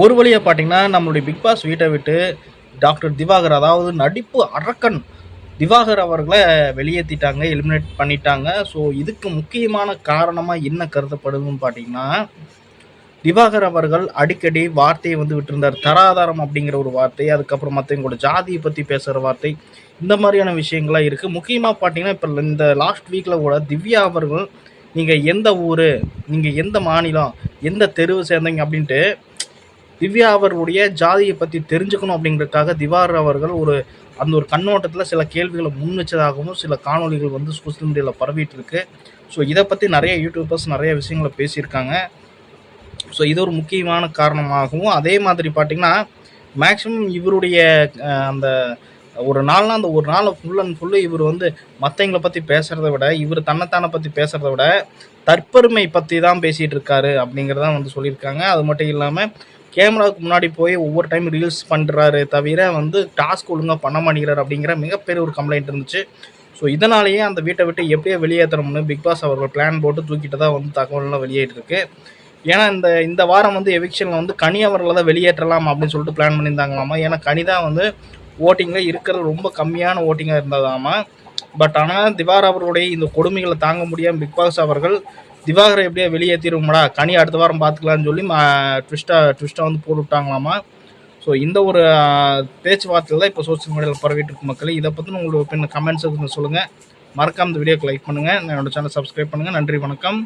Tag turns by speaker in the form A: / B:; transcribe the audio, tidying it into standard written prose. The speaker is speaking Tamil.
A: ஒரு வழியா பார்த்தீங்கன்னா, நம்மளுடைய பிக் பாஸ் வீட்ட விட்டு டாக்டர் திவாகர், அதாவது நடிப்பு அரக்கன் திவாகர் அவர்கள வெளியேத்திட்டாங்க, எலிமினேட் பண்ணிட்டாங்க. ஸோ இதுக்கு முக்கியமான காரணமா என்ன கருதப்படுதுன்னு பார்த்தீங்கன்னா, திவாகர் அவர்கள் அடிக்கடி வார்த்தையை விட்டிருந்தார். தராதாரம் அப்படிங்கிற ஒரு வார்த்தை, அதுக்கப்புறம் மத்தவங்களோட ஜாதியை பத்தி பேசுற வார்த்தை, இந்த மாதிரியான விஷயங்கள்லாம் இருக்கு. முக்கியமா பார்த்தீங்கன்னா, இப்ப இந்த லாஸ்ட் வீக்ல கூட திவ்யா அவர்கள், "நீங்க எந்த ஊரு? நீங்க எந்த மாநிலம்? எந்த தெருவு சேர்ந்தவங்க?" அப்படின்ட்டு திவ்யா அவர்களுடைய ஜாதியை பற்றி தெரிஞ்சுக்கணும் அப்படிங்கிறதுக்காக திவாகர் அவர்கள் அந்த ஒரு கண்ணோட்டத்தில் சில கேள்விகளை முன் வச்சதாகவும் சில காணொலிகள் சோசியல் மீடியாவில் பரவிட்டு இருக்கு. ஸோ இதை பற்றி நிறைய யூடியூபர்ஸ் நிறைய விஷயங்களை பேசியிருக்காங்க. ஸோ இது ஒரு முக்கியமான காரணமாகவும், அதே மாதிரி பார்த்தீங்கன்னா மேக்ஸிமம் இவருடைய அந்த ஒரு நாள்னா அந்த ஒரு நாளை ஃபுல் அண்ட் ஃபுல்லு இவர் மற்றவங்களை பற்றி பேசுகிறத விட, இவர் தன்னைத்தானை பற்றி பேசுகிறத விட தற்பெருமை பற்றி தான் பேசிகிட்டு இருக்காரு அப்படிங்கிறதான் சொல்லியிருக்காங்க. அது மட்டும் இல்லாமல் கேமராவுக்கு முன்னாடி போய் ஒவ்வொரு டைம் ரீல்ஸ் பண்ணுறாரு தவிர டாஸ்க் ஒழுங்காக பண்ண மாட்டேங்கிறார் அப்படிங்கிற மிகப்பெரிய ஒரு கம்ப்ளைண்ட் இருந்துச்சு. ஸோ இதனாலேயே அந்த வீட்டை விட்டு எப்படியோ வெளியேற்றணும்னு பிக் பாஸ் அவர்கள் பிளான் போட்டு தூக்கிட்டு தான் தகவல்லாம் வெளியேற்றிருக்கு. ஏன்னா இந்த வாரம் எவிக்ஷனில் கனி அவர்களை தான் வெளியேற்றலாம் அப்படின்னு சொல்லிட்டு பிளான் பண்ணியிருந்தாங்களாமா. ஏன்னா கனி தான் ஓட்டிங்கில் இருக்கிறது ரொம்ப கம்மியான ஓட்டிங்காக இருந்ததாமா. பட் ஆனால் திவாகர் அவர்களுடைய இந்த கொடுமைகளை தாங்க முடியாமல் பிக் பாஸ் அவர்கள் திவாகரை எப்படியா வெளியேற்றிடுவோம்டா, கனி அடுத்த வாரம் பார்த்துக்கலான்னு சொல்லி ட்விஸ்ட்டாக போட்டு விட்டாங்களாமா. ஸோ இந்த ஒரு பேச்சுவார்த்தையில் தான் இப்போ சோசியல் மீடியாவில் பரவிட்டு இருக்கு மக்களே. இதை பற்றி உங்களோட கமெண்ட்ஸ் சொல்லுங்கள். மறக்காம இந்த வீடியோக்கு லைக் பண்ணுங்கள், என்னோட சேனல் சப்ஸ்கிரைப் பண்ணுங்கள். நன்றி, வணக்கம்.